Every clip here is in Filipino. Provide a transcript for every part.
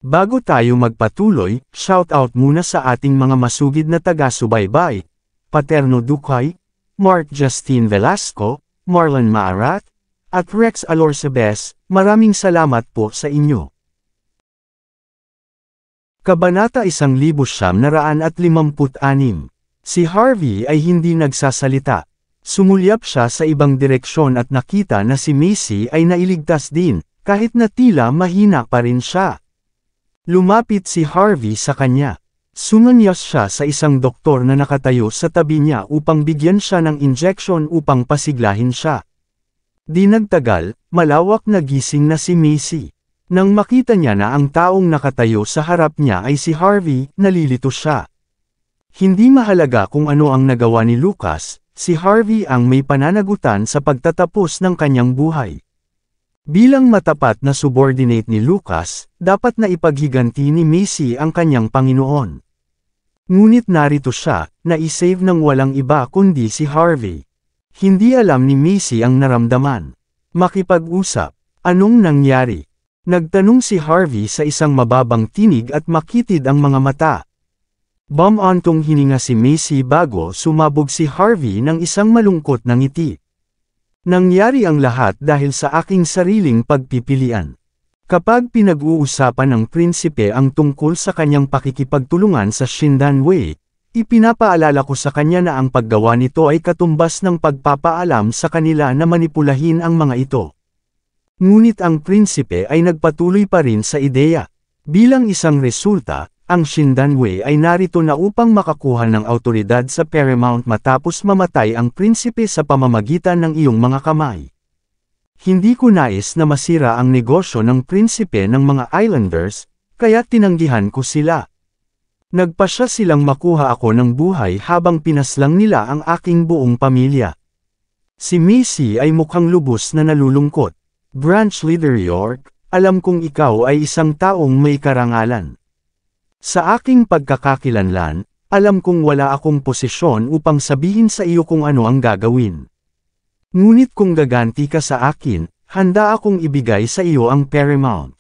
Bago tayo magpatuloy, shoutout muna sa ating mga masugid na taga-subaybay, Paterno Ducay, Mark Justin Velasco, Marlon Maarat, at Rex Alorsabes, maraming salamat po sa inyo. Kabanata 1956. Si Harvey ay hindi nagsasalita. Sumulyap siya sa ibang direksyon at nakita na si Macy ay nailigtas din, kahit na tila mahina pa rin siya. Lumapit si Harvey sa kanya. Sumanyas siya sa isang doktor na nakatayo sa tabi niya upang bigyan siya ng injection upang pasiglahin siya. Di nagtagal, malawak na gising na si Macy. Nang makita niya na ang taong nakatayo sa harap niya ay si Harvey, nalilito siya. Hindi mahalaga kung ano ang nagawa ni Lucas, si Harvey ang may pananagutan sa pagtatapos ng kanyang buhay. Bilang matapat na subordinate ni Lucas, dapat na ipaghiganti ni Macy ang kanyang Panginoon. Ngunit narito siya, na-isave ng walang iba kundi si Harvey. Hindi alam ni Macy ang naramdaman. Makipag-usap. Anong nangyari? Nagtanong si Harvey sa isang mababang tinig at makitid ang mga mata. Bumantong hininga si Macy bago sumabog si Harvey ng isang malungkot na ngiti. Nangyari ang lahat dahil sa aking sariling pagpipilian. Kapag pinag-uusapan ng prinsipe ang tungkol sa kanyang pakikipagtulungan sa Shindanwei, ipinapaalala ko sa kanya na ang paggawa nito ay katumbas ng pagpapaalam sa kanila na manipulahin ang mga ito. Ngunit ang prinsipe ay nagpatuloy pa rin sa ideya. Bilang isang resulta, ang Shindanwei ay narito na upang makakuha ng awtoridad sa Paramount matapos mamatay ang prinsipe sa pamamagitan ng iyong mga kamay. Hindi ko nais na masira ang negosyo ng prinsipe ng mga Islanders, kaya tinanggihan ko sila. Nagpasya silang makuha ako ng buhay habang pinaslang nila ang aking buong pamilya. Si Macy ay mukhang lubos na nalulungkot. Branch Leader York, alam kong ikaw ay isang taong may karangalan. Sa aking pagkakakilanlan, alam kong wala akong posisyon upang sabihin sa iyo kung ano ang gagawin. Ngunit kung gaganti ka sa akin, handa akong ibigay sa iyo ang Paramount.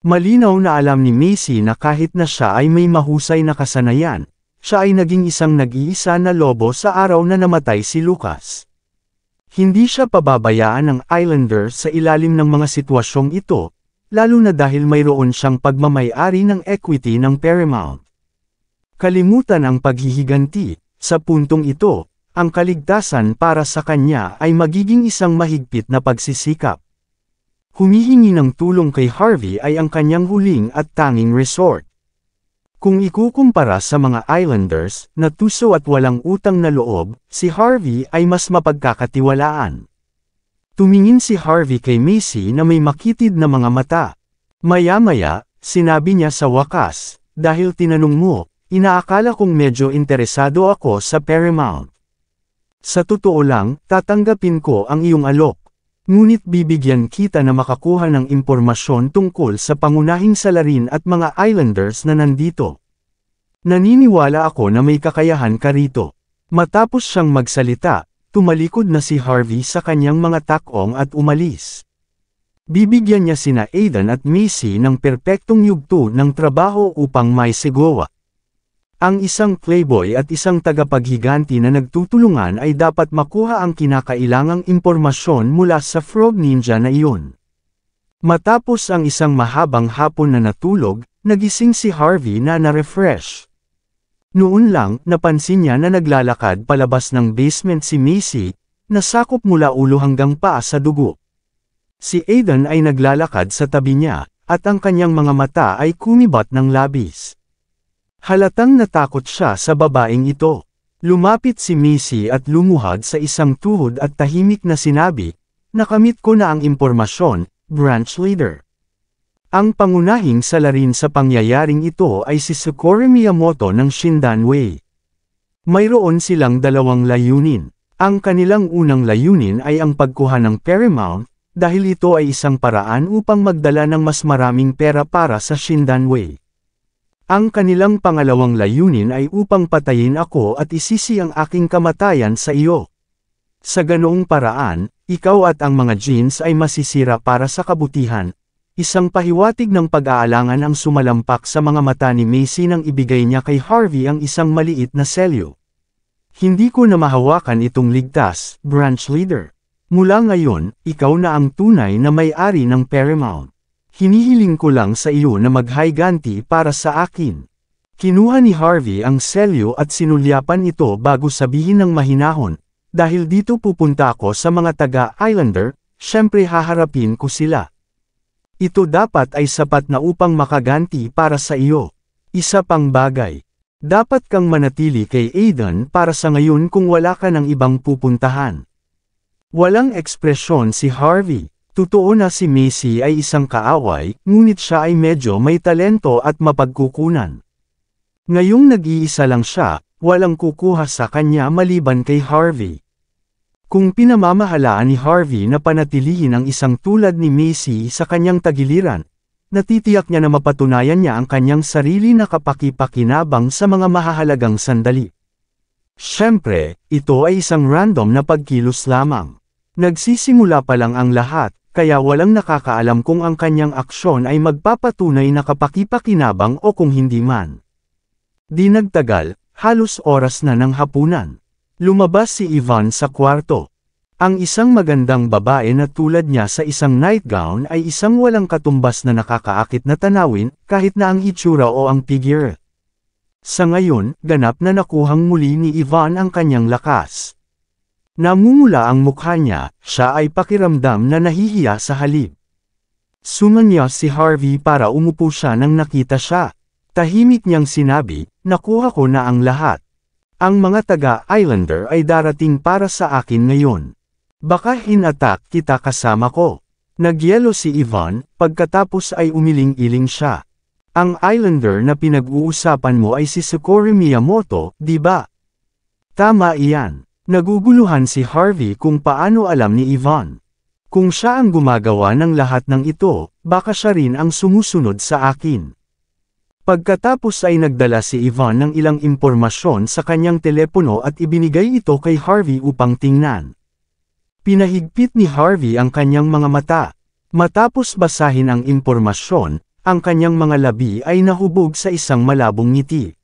Malinaw na alam ni Macy na kahit na siya ay may mahusay na kasanayan, siya ay naging isang nag-iisa na lobo sa araw na namatay si Lucas. Hindi siya pababayaan ng Islanders sa ilalim ng mga sitwasyong ito, lalo na dahil mayroon siyang pagmamay-ari ng equity ng Paramount. Kalimutan ang paghihiganti, sa puntong ito, ang kaligtasan para sa kanya ay magiging isang mahigpit na pagsisikap. Humihingi ng tulong kay Harvey ay ang kanyang huling at tanging resort. Kung ikukumpara sa mga Islanders, na tuso at walang utang na loob, si Harvey ay mas mapagkakatiwalaan. Tumingin si Harvey kay Macy na may makitid na mga mata. Maya-maya, sinabi niya sa wakas, dahil tinanong mo, inaakala kong medyo interesado ako sa Paramount. Sa totoo lang, tatanggapin ko ang iyong alok. Ngunit bibigyan kita na makakuha ng impormasyon tungkol sa pangunahing salarin at mga Islanders na nandito. Naniniwala ako na may kakayahan ka rito. Matapos siyang magsalita, tumalikod na si Harvey sa kanyang mga takong at umalis. Bibigyan niya sina Aidan at Macy ng perpektong yugto ng trabaho upang may sigawa. Ang isang playboy at isang tagapaghiganti na nagtutulungan ay dapat makuha ang kinakailangang impormasyon mula sa Frog Ninja na iyon. Matapos ang isang mahabang hapon na natulog, nagising si Harvey na na-refresh. Noon lang, napansin niya na naglalakad palabas ng basement si Macy, na sakop mula ulo hanggang paa sa dugo. Si Aidan ay naglalakad sa tabi niya, at ang kanyang mga mata ay kumibat ng labis. Halatang natakot siya sa babaeng ito. Lumapit si Macy at lumuhad sa isang tuhod at tahimik na sinabi, "Nakamit ko na ang impormasyon, Branch Leader." Ang pangunahing salarin sa pangyayaring ito ay si Socorro Miyamoto ng Shindanwei. Mayroon silang dalawang layunin. Ang kanilang unang layunin ay ang pagkuha ng Paramount, dahil ito ay isang paraan upang magdala ng mas maraming pera para sa Shindanwei. Ang kanilang pangalawang layunin ay upang patayin ako at isisi ang aking kamatayan sa iyo. Sa ganoong paraan, ikaw at ang mga genes ay masisira para sa kabutihan. Isang pahiwatig ng pag-aalangan ang sumalampak sa mga mata ni Macy nang ibigay niya kay Harvey ang isang maliit na selyo. Hindi ko na mahawakan itong ligtas, branch leader. Mula ngayon, ikaw na ang tunay na may-ari ng Paramount. Hinihiling ko lang sa iyo na maghiganti para sa akin. Kinuha ni Harvey ang selyo at sinulyapan ito bago sabihin ng mahinahon, dahil dito pupunta ako sa mga taga-Islander, syempre haharapin ko sila. Ito dapat ay sapat na upang makaganti para sa iyo. Isa pang bagay. Dapat kang manatili kay Aiden para sa ngayon kung wala ka ng ibang pupuntahan. Walang ekspresyon si Harvey. Totoo na si Macy ay isang kaaway, ngunit siya ay medyo may talento at mapagkukunan. Ngayong nag-iisa lang siya, walang kukuha sa kanya maliban kay Harvey. Kung pinamamahalaan ni Harvey na panatilihin ang isang tulad ni Macy sa kanyang tagiliran, natitiyak niya na mapatunayan niya ang kanyang sarili na kapaki-pakinabang sa mga mahahalagang sandali. Siyempre, ito ay isang random na pagkilos lamang. Nagsisimula pa lang ang lahat, kaya walang nakakaalam kung ang kanyang aksyon ay magpapatunay na kapaki-pakinabang o kung hindi man. Di nagtagal, halos oras na ng hapunan. Lumabas si Yvonne sa kwarto. Ang isang magandang babae na tulad niya sa isang nightgown ay isang walang katumbas na nakakaakit na tanawin, kahit na ang itsura o ang figure. Sa ngayon, ganap na nakuhang muli ni Yvonne ang kanyang lakas. Namumula ang mukha niya, siya ay pakiramdam na nahihiya sa halip. Sumanya si Harvey para umupo siya nang nakita siya. Tahimik niyang sinabi, nakuha ko na ang lahat. Ang mga taga-Islander ay darating para sa akin ngayon. Baka hinatak kita kasama ko. Nagyelo si Yvonne, pagkatapos ay umiling-iling siya. Ang Islander na pinag-uusapan mo ay si Sakura Miyamoto, di ba? Tama iyan. Naguguluhan si Harvey kung paano alam ni Yvonne. Kung siya ang gumagawa ng lahat ng ito, baka siya rin ang sumusunod sa akin. Pagkatapos ay nagdala si Yvonne ng ilang impormasyon sa kanyang telepono at ibinigay ito kay Harvey upang tingnan. Pinahigpit ni Harvey ang kanyang mga mata. Matapos basahin ang impormasyon, ang kanyang mga labi ay nahubog sa isang malabong ngiti.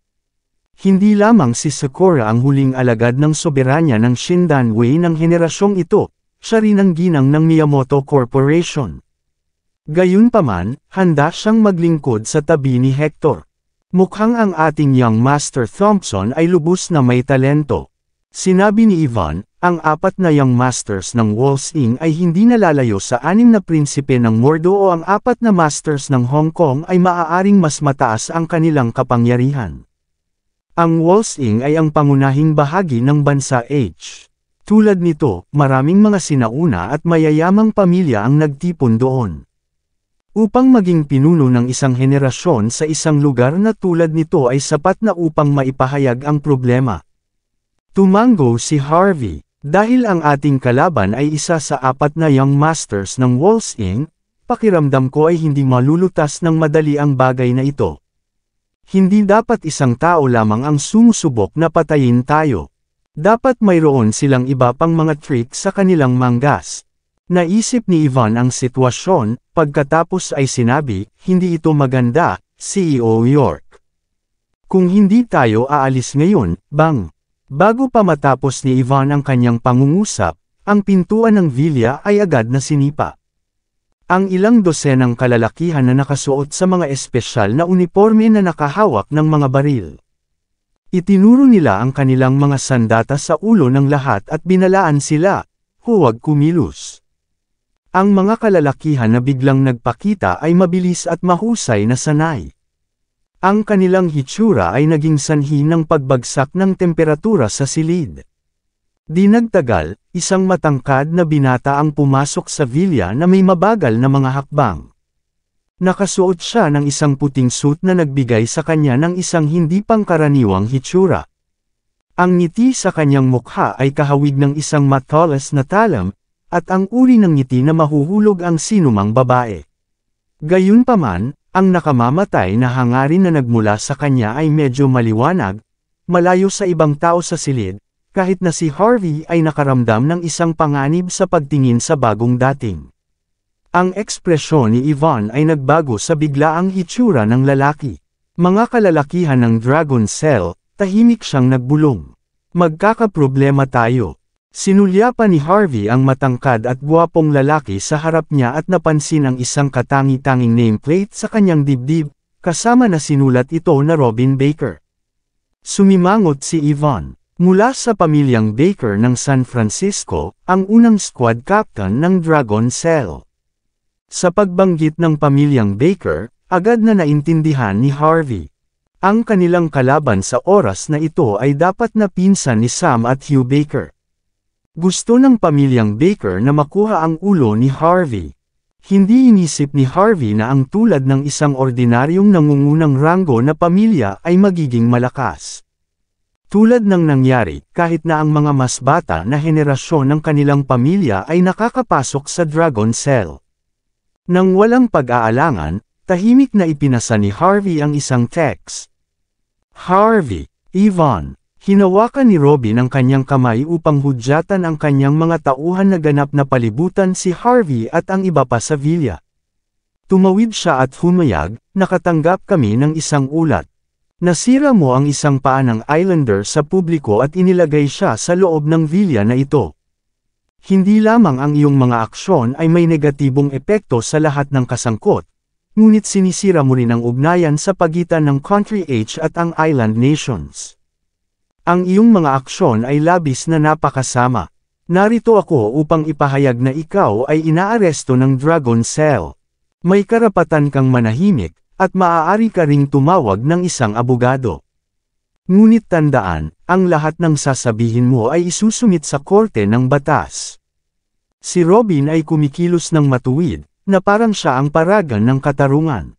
Hindi lamang si Sakura ang huling alagad ng soberanya ng Shindanwei ng henerasyong ito, siya rin ang ginang ng Miyamoto Corporation. Gayunpaman, handa siyang maglingkod sa tabi ni Hector. Mukhang ang ating young Master Thompson ay lubos na may talento. Sinabi ni Yvonne, ang 4 na young masters ng Wolsing ay hindi nalalayo sa 6 na prinsipe ng Mordo o ang 4 na masters ng Hong Kong ay maaaring mas mataas ang kanilang kapangyarihan. Ang Wolsing ay ang pangunahing bahagi ng bansa H. Tulad nito, maraming mga sinauna at mayayamang pamilya ang nagtipon doon. Upang maging pinuno ng isang henerasyon sa isang lugar na tulad nito ay sapat na upang maipahayag ang problema. Tumango si Harvey. Dahil ang ating kalaban ay isa sa 4 na young masters ng Wolsing, pakiramdam ko ay hindi malulutas ng madali ang bagay na ito. Hindi dapat isang tao lamang ang sumusubok na patayin tayo. Dapat mayroon silang iba pang mga trick sa kanilang manggas. Naisip ni Yvonne ang sitwasyon, pagkatapos ay sinabi, hindi ito maganda, CEO York. Kung hindi tayo aalis ngayon, bang? Bago pa matapos ni Yvonne ang kanyang pangungusap, ang pintuan ng villa ay agad na sinipa. Ang ilang dosenang kalalakihan na nakasuot sa mga espesyal na uniforme na nakahawak ng mga baril. Itinuro nila ang kanilang mga sandata sa ulo ng lahat at binalaan sila, huwag kumilos. Ang mga kalalakihan na biglang nagpakita ay mabilis at mahusay na sanay. Ang kanilang hitsura ay naging sanhi ng pagbagsak ng temperatura sa silid. Di nagtagal, isang matangkad na binata ang pumasok sa villa na may mabagal na mga hakbang. Nakasuot siya ng isang puting suit na nagbigay sa kanya ng isang hindi pangkaraniwang hitsura. Ang ngiti sa kanyang mukha ay kahawig ng isang matalas na talam, at ang uri ng ngiti na mahuhulog ang sinumang babae. Gayunpaman, ang nakamamatay na hangarin na nagmula sa kanya ay medyo maliwanag, malayo sa ibang tao sa silid, kahit na si Harvey ay nakaramdam ng isang panganib sa pagtingin sa bagong dating. Ang ekspresyon ni Yvonne ay nagbago sa biglaang hitsura ng lalaki. Mga kalalakihan ng Dragon Cell, tahimik siyang nagbulong. Magkakaproblema tayo. Sinulyapan ni Harvey ang matangkad at gwapong lalaki sa harap niya at napansin ang isang katangi-tanging nameplate sa kanyang dibdib, kasama na sinulat ito na Robin Baker. Sumimangot si Yvonne. Mula sa pamilyang Baker ng San Francisco, ang unang squad captain ng Dragon Cell. Sa pagbanggit ng pamilyang Baker, agad na naintindihan ni Harvey. Ang kanilang kalaban sa oras na ito ay dapat na pinsan ni Sam at Hugh Baker. Gusto ng pamilyang Baker na makuha ang ulo ni Harvey. Hindi inisip ni Harvey na ang tulad ng isang ordinaryong nangungunang ranggo na pamilya ay magiging malakas. Tulad ng nangyari, kahit na ang mga mas bata na henerasyon ng kanilang pamilya ay nakakapasok sa Dragon Cell. Nang walang pag-aalangan, tahimik na ipinasa ni Harvey ang isang text. Harvey, Yvonne. Hinawakan ni Robin ang kanyang kamay upang hudyatan ang kanyang mga tauhan na ganap na palibutan si Harvey at ang iba pa sa villa. Tumawid siya at humayag, nakatanggap kami ng isang ulat. Nasira mo ang isang paa ng Islander sa publiko at inilagay siya sa loob ng villa na ito. Hindi lamang ang iyong mga aksyon ay may negatibong epekto sa lahat ng kasangkot, ngunit sinisira mo rin ang ugnayan sa pagitan ng Country H at ang Island Nations. Ang iyong mga aksyon ay labis na napakasama. Narito ako upang ipahayag na ikaw ay inaaresto ng Dragon Cell. May karapatan kang manahimik, at maaari ka ring tumawag ng isang abogado. Ngunit tandaan, ang lahat ng sasabihin mo ay isusumit sa korte ng batas. Si Robin ay kumikilos ng matuwid, na parang siya ang paragan ng katarungan.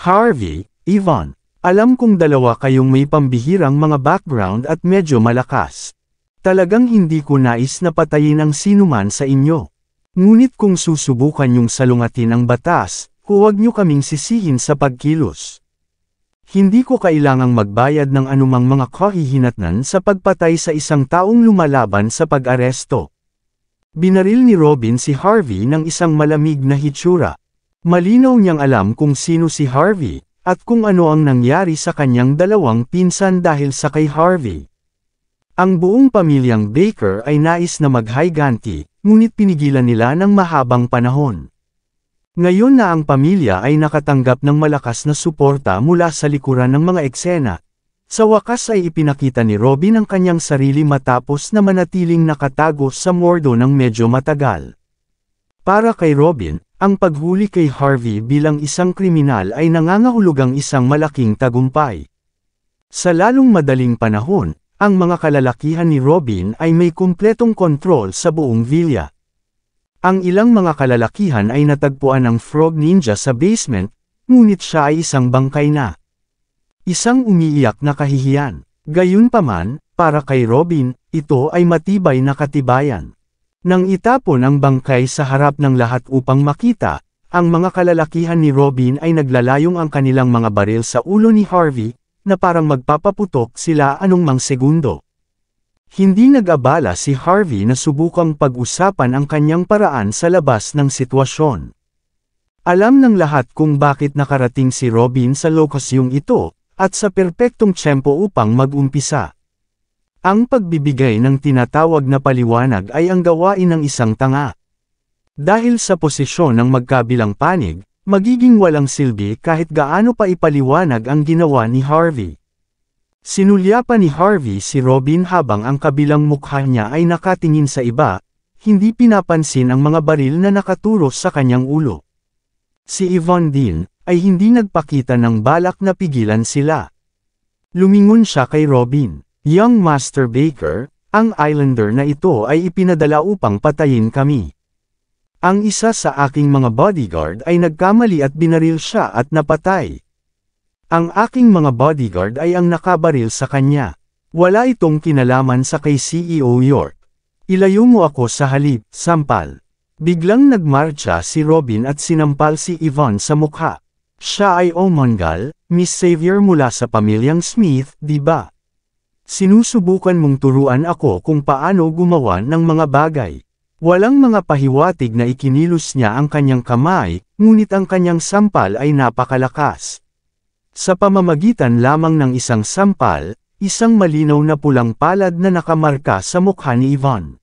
Harvey, Yvonne, alam kong dalawa kayong may pambihirang mga background at medyo malakas. Talagang hindi ko nais na patayin ang sinuman sa inyo. Ngunit kung susubukan yung salungatin ang batas, huwag niyo kaming sisihin sa pagkilos. Hindi ko kailangang magbayad ng anumang mga kahihinatnan sa pagpatay sa isang taong lumalaban sa pag-aresto. Binaril ni Robin si Harvey ng isang malamig na hitsura. Malinaw niyang alam kung sino si Harvey, at kung ano ang nangyari sa kanyang dalawang pinsan dahil sa kay Harvey. Ang buong pamilyang Baker ay nais na maghiganti, ngunit pinigilan nila ng mahabang panahon. Ngayon na ang pamilya ay nakatanggap ng malakas na suporta mula sa likuran ng mga eksena, sa wakas ay ipinakita ni Robin ang kanyang sarili matapos na manatiling nakatago sa mordo ng medyo matagal. Para kay Robin, ang paghuli kay Harvey bilang isang kriminal ay nangangahulugang isang malaking tagumpay. Sa lalong madaling panahon, ang mga kalalakihan ni Robin ay may kumpletong kontrol sa buong villa. Ang ilang mga kalalakihan ay natagpuan ng Frog Ninja sa basement, ngunit siya ay isang bangkay na. Isang umiiyak na kahihiyan. Gayunpaman, para kay Robin, ito ay matibay na katibayan. Nang itapon ang bangkay sa harap ng lahat upang makita, ang mga kalalakihan ni Robin ay naglalayong ang kanilang mga baril sa ulo ni Harvey, na parang magpapaputok sila anumang segundo. Hindi nag-abala si Harvey na subukang pag-usapan ang kanyang paraan sa labas ng sitwasyon. Alam ng lahat kung bakit nakarating si Robin sa lokasyong ito, at sa perpektong tiyempo upang mag-umpisa. Ang pagbibigay ng tinatawag na paliwanag ay ang gawain ng isang tanga. Dahil sa posisyon ng magkabilang panig, magiging walang silbi kahit gaano pa ipaliwanag ang ginawa ni Harvey. Sinulyapan ni Harvey si Robin habang ang kabilang mukha niya ay nakatingin sa iba, hindi pinapansin ang mga baril na nakaturo sa kanyang ulo. Si Yvonne din, ay hindi nagpakita ng balak na pigilan sila. Lumingon siya kay Robin. Young Master Baker, ang Islander na ito ay ipinadala upang patayin kami. Ang isa sa aking mga bodyguard ay nagkamali at binaril siya at napatay. Ang aking mga bodyguard ay ang nakabaril sa kanya. Wala itong kinalaman sa kay CEO York. Ilayo mo ako sa halip, sampal. Biglang nagmarcha si Robin at sinampal si Yvonne sa mukha. Siya ay Omongal, Miss Xavier mula sa pamilyang Smith, di ba? Sinusubukan mong turuan ako kung paano gumawa ng mga bagay. Walang mga pahiwatig na ikinilos niya ang kanyang kamay, ngunit ang kanyang sampal ay napakalakas. Sa pamamagitan lamang ng isang sampal, isang malinaw na pulang palad na nakamarka sa mukha ni Yvonne.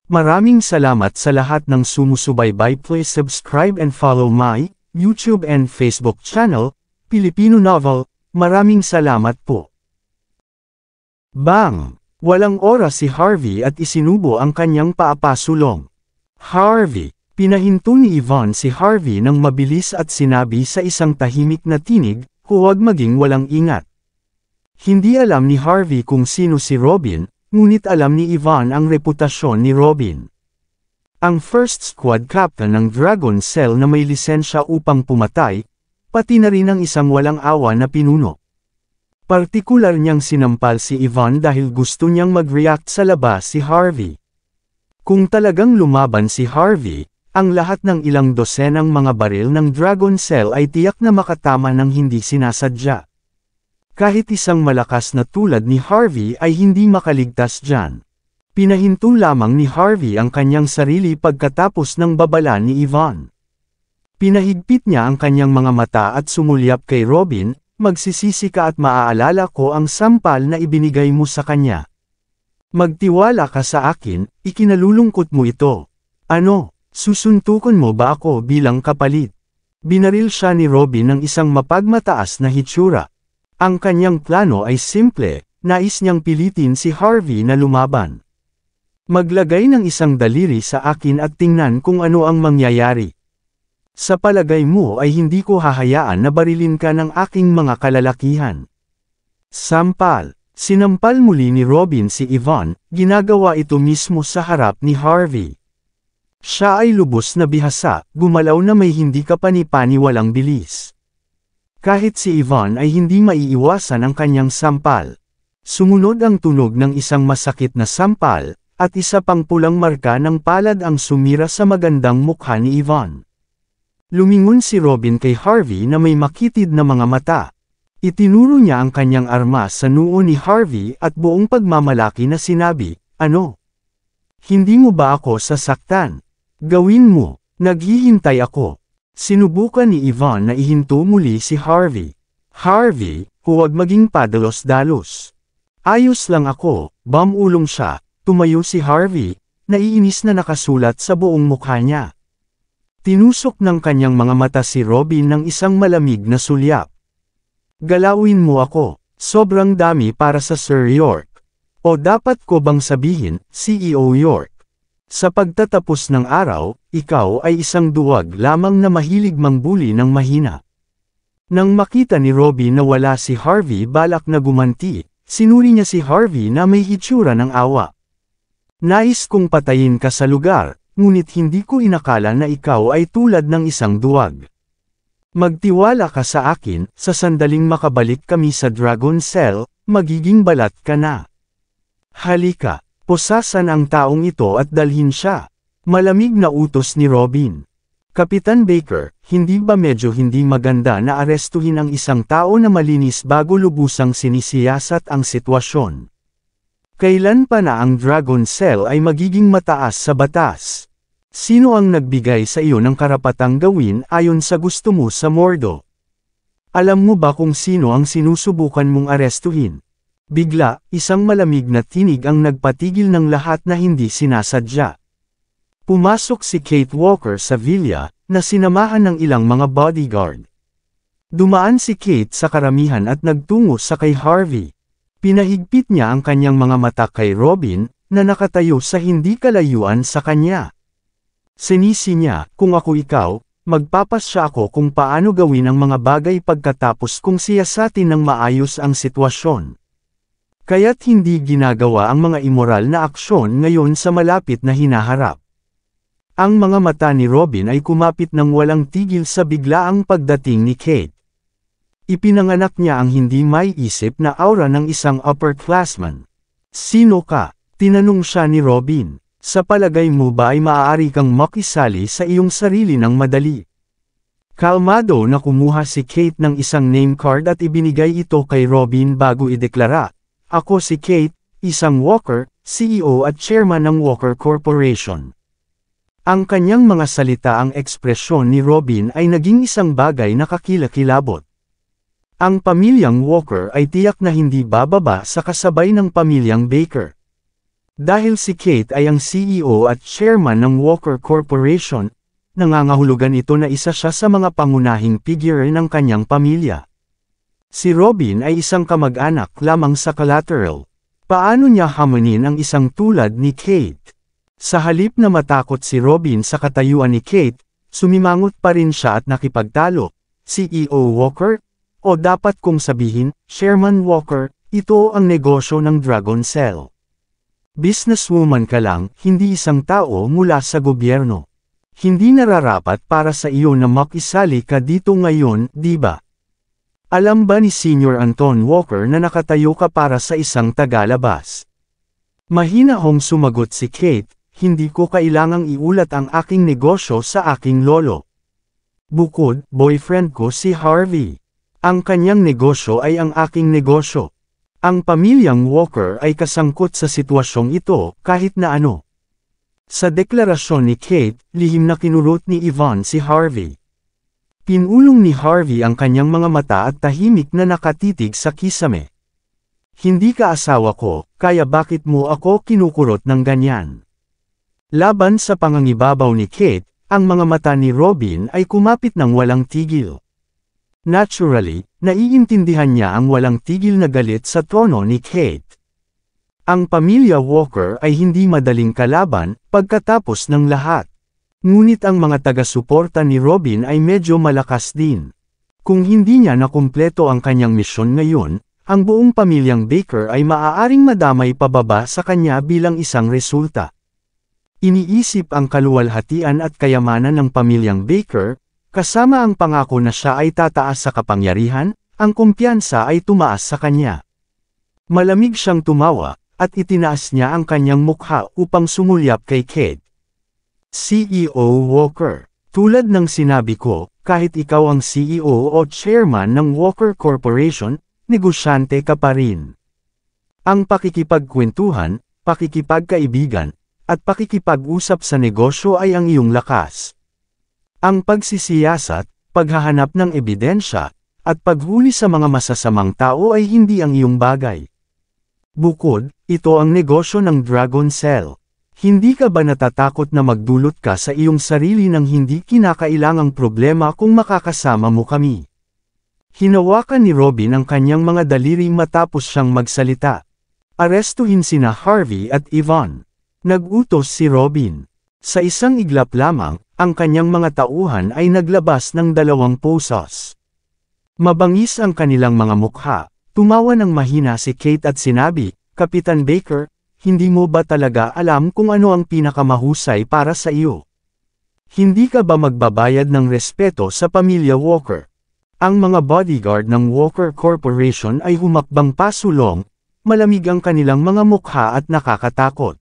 Maraming salamat sa lahat ng sumusubaybay. Please subscribe and follow my YouTube and Facebook channel, Filipino Novel. Maraming salamat po. Bang! Walang oras si Harvey at isinubo ang kanyang paapasulong. Harvey! Pinahinto ni Yvonne si Harvey ng mabilis at sinabi sa isang tahimik na tinig, huwag maging walang ingat. Hindi alam ni Harvey kung sino si Robin, ngunit alam ni Yvonne ang reputasyon ni Robin. Ang first squad captain ng Dragon Cell na may lisensya upang pumatay, pati na rin ang isang walang awa na pinuno. Partikular niyang sinampal si Yvonne dahil gusto niyang mag-react sa labas si Harvey. Kung talagang lumaban si Harvey, ang lahat ng ilang dosenang mga baril ng Dragon Cell ay tiyak na makatama ng hindi sinasadya. Kahit isang malakas na tulad ni Harvey ay hindi makaligtas diyan. Pinahinto lamang ni Harvey ang kanyang sarili pagkatapos ng babala ni Yvonne. Pinahigpit niya ang kanyang mga mata at sumulyap kay Robin. Magsisisi ka at maaalala ko ang sampal na ibinigay mo sa kanya. Magtiwala ka sa akin, ikinalulungkot mo ito. Ano, susuntukan mo ba ako bilang kapalit? Binaril siya ni Robin ng isang mapagmataas na hitsura. Ang kanyang plano ay simple, nais niyang pilitin si Harvey na lumaban. Maglagay ng isang daliri sa akin at tingnan kung ano ang mangyayari. Sa palagay mo ay hindi ko hahayaan na barilin ka ng aking mga kalalakihan. Sampal. Sinampal muli ni Robin si Yvonne, ginagawa ito mismo sa harap ni Harvey. Siya ay lubos na bihasa, gumalaw na may hindi kapani-paniwalang bilis. Kahit si Yvonne ay hindi maiiwasan ang kanyang sampal. Sumunod ang tunog ng isang masakit na sampal, at isa pang pulang marka ng palad ang sumira sa magandang mukha ni Yvonne. Lumingon si Robin kay Harvey na may makitid na mga mata. Itinuro niya ang kanyang arma sa noo ni Harvey at buong pagmamalaki na sinabi, ano? Hindi mo ba ako sasaktan? Gawin mo, naghihintay ako. Sinubukan ni Yvonne na ihinto muli si Harvey. Harvey, huwag maging padalos-dalos. Ayos lang ako, bamulong siya, tumayo si Harvey, naiinis na nakasulat sa buong mukha niya. Tinusok ng kanyang mga mata si Robin ng isang malamig na sulyap. Galawin mo ako, sobrang dami para sa Sir York. O dapat ko bang sabihin, CEO York? Sa pagtatapos ng araw, ikaw ay isang duwag lamang na mahilig mangbuli ng mahina. Nang makita ni Robin na wala si Harvey balak na gumanti, sinuri niya si Harvey na may hitsura ng awa. Nais kong patayin ka sa lugar. Ngunit hindi ko inakala na ikaw ay tulad ng isang duwag. Magtiwala ka sa akin, sa sandaling makabalik kami sa Dragon Cell, magiging balat ka na. Halika, posasan ang taong ito at dalhin siya. Malamig na utos ni Robin. Kapitan Baker, hindi ba medyo hindi maganda na arestuhin ang isang tao na malinis bago lubusang sinisiyasat ang sitwasyon? Kailan pa na ang Dragon Cell ay magiging mataas sa batas? Sino ang nagbigay sa iyo ng karapatang gawin ayon sa gusto mo sa Mordo? Alam mo ba kung sino ang sinusubukan mong arestuhin? Bigla, isang malamig na tinig ang nagpatigil ng lahat na hindi sinasadya. Pumasok si Kate Walker sa villa, na sinamahan ng ilang mga bodyguard. Dumaan si Kate sa karamihan at nagtungo sa kay Harvey. Pinahigpit niya ang kanyang mga mata kay Robin, na nakatayo sa hindi kalayuan sa kanya. Sinisi niya, kung ako ikaw, magpapasya ako kung paano gawin ang mga bagay pagkatapos kung siyasatin ng maayos ang sitwasyon. Kaya't hindi ginagawa ang mga immoral na aksyon ngayon sa malapit na hinaharap. Ang mga mata ni Robin ay kumapit ng walang tigil sa biglaang pagdating ni Kate. Ipinanganak niya ang hindi maiisip na aura ng isang upperclassman. Sino ka? Tinanong siya ni Robin. Sa palagay mo ba ay maaari kang makisali sa iyong sarili ng madali? Kalmado na kumuha si Kate ng isang name card at ibinigay ito kay Robin bago ideklara, "Ako si Kate, isang Walker, CEO at chairman ng Walker Corporation. Ang kanyang mga salita ang ekspresyon ni Robin ay naging isang bagay na kakilakilabot. Ang pamilyang Walker ay tiyak na hindi bababa sa kasabay ng pamilyang Baker. Dahil si Kate ay ang CEO at chairman ng Walker Corporation, nangangahulugan ito na isa siya sa mga pangunahing figure ng kanyang pamilya. Si Robin ay isang kamag-anak lamang sa collateral. Paano niya hamunin ang isang tulad ni Kate? Sa halip na matakot si Robin sa katayuan ni Kate, sumimangot pa rin siya at nakipagtalo. CEO Walker? O dapat kong sabihin, Chairman Walker, ito ang negosyo ng Dragon Cell. Businesswoman ka lang, hindi isang tao mula sa gobyerno. Hindi nararapat para sa iyo na makisali ka dito ngayon, di ba? Alam ba ni Senior Anton Walker na nakatayo ka para sa isang tagalabas? Mahinahong sumagot si Kate, hindi ko kailangang iulat ang aking negosyo sa aking lolo. Bukod, boyfriend ko si Harvey. Ang kanyang negosyo ay ang aking negosyo. Ang pamilyang Walker ay kasangkot sa sitwasyong ito kahit na ano. Sa deklarasyon ni Kate, lihim na kinurot ni Yvonne si Harvey. Pinulong ni Harvey ang kanyang mga mata at tahimik na nakatitig sa kisame. Hindi ka asawa ko, kaya bakit mo ako kinukurot ng ganyan? Laban sa pangangibabaw ni Kate, ang mga mata ni Robin ay kumapit ng walang tigil. Naturally, naiintindihan niya ang walang tigil na galit sa tono ni Kate. Ang pamilya Walker ay hindi madaling kalaban, pagkatapos ng lahat. Ngunit ang mga taga-suporta ni Robin ay medyo malakas din. Kung hindi niya nakumpleto ang kanyang misyon ngayon, ang buong pamilyang Baker ay maaaring madamay pababa sa kanya bilang isang resulta. Iniisip ang kaluwalhatian at kayamanan ng pamilyang Baker, kasama ang pangako na siya ay tataas sa kapangyarihan, ang kumpiyansa ay tumaas sa kanya. Malamig siyang tumawa, at itinaas niya ang kanyang mukha upang sumulyap kay Kate. CEO Walker, tulad ng sinabi ko, kahit ikaw ang CEO o chairman ng Walker Corporation, negosyante ka pa rin. Ang pakikipagkwentuhan, pakikipagkaibigan, at pakikipag-usap sa negosyo ay ang iyong lakas. Ang pagsisiyasat, paghahanap ng ebidensya, at paghuli sa mga masasamang tao ay hindi ang iyong bagay. Bukod, ito ang negosyo ng Dragon Cell. Hindi ka ba natatakot na magdulot ka sa iyong sarili ng hindi kinakailangang problema kung makakasama mo kami? Hinawakan ni Robin ang kanyang mga daliri matapos siyang magsalita. Arestuhin sina Harvey at Yvonne. Nag-utos si Robin. Sa isang iglap lamang, ang kanyang mga tauhan ay naglabas ng 2 pesos. Mabangis ang kanilang mga mukha. Tumawa ng mahina si Kate at sinabi, Kapitan Baker, hindi mo ba talaga alam kung ano ang pinakamahusay para sa iyo? Hindi ka ba magbabayad ng respeto sa pamilya Walker? Ang mga bodyguard ng Walker Corporation ay humakbang pasulong, malamig ang kanilang mga mukha at nakakatakot.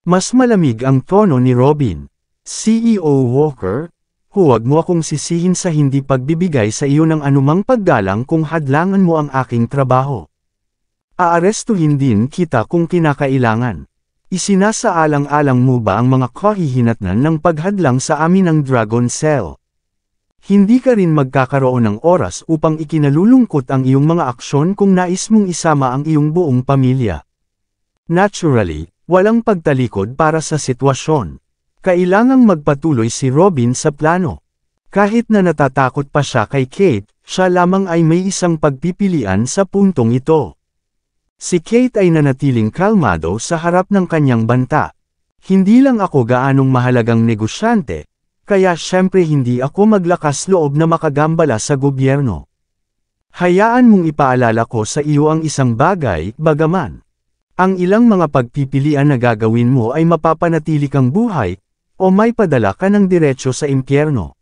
Mas malamig ang tono ni Robin. CEO Walker, huwag mo akong sisihin sa hindi pagbibigay sa iyo ng anumang paggalang kung hadlangan mo ang aking trabaho. Aarestuhin din kita kung kinakailangan. Isinasaalang-alang mo ba ang mga kahihinatnan ng paghadlang sa amin ng Dragon Cell? Hindi ka rin magkakaroon ng oras upang ikinalulungkot ang iyong mga aksyon kung nais mong isama ang iyong buong pamilya. Naturally, walang pagtalikod para sa sitwasyon. Kailangang magpatuloy si Robin sa plano. Kahit na natatakot pa siya kay Kate, siya lamang ay may isang pagpipilian sa puntong ito. Si Kate ay nanatiling kalmado sa harap ng kanyang banta. Hindi lang ako gaanong mahalagang negosyante, kaya syempre hindi ako maglakas loob na makagambala sa gobyerno. Hayaan mong ipaalala ko sa iyo ang isang bagay, bagaman. Ang ilang mga pagpipilian na gagawin mo ay mapapanatili kang buhay, o may padala ka ng diretsyo sa impyerno.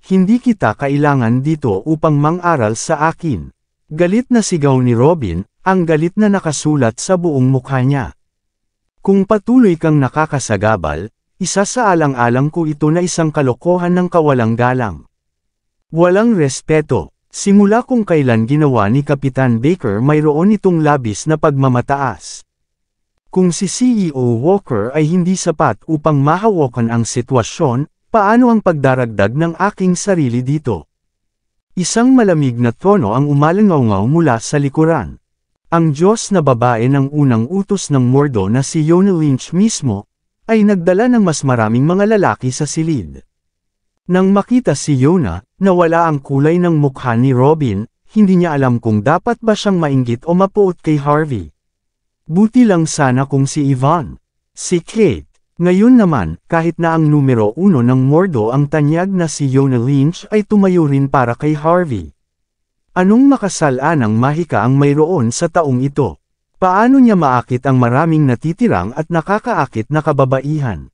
Hindi kita kailangan dito upang mang-aral sa akin. Galit na sigaw ni Robin, ang galit na nakasulat sa buong mukha niya. Kung patuloy kang nakakasagabal, isasaalang-alang ko ito na isang kalokohan ng kawalang galang. Walang respeto. Simula kung kailan ginawa ni Kapitan Baker mayroon itong labis na pagmamataas. Kung si CEO Walker ay hindi sapat upang mahawakan ang sitwasyon, paano ang pagdaragdag ng aking sarili dito? Isang malamig na tono ang umalangaw mula sa likuran. Ang Diyos na babae ng unang utos ng Mordo na si Yona Lynch mismo, ay nagdala ng mas maraming mga lalaki sa silid. Nang makita si Yona, nawala ang kulay ng mukha ni Robin, hindi niya alam kung dapat ba siyang mainggit o mapuot kay Harvey. Buti lang sana kung si Yvonne. Si Kate. Ngayon naman, kahit na ang numero 1 ng Mordo ang tanyag na si Yona Lynch ay tumayo rin para kay Harvey. Anong makasalanang mahika ang mayroon sa taong ito? Paano niya maakit ang maraming natitirang at nakakaakit na kababaihan?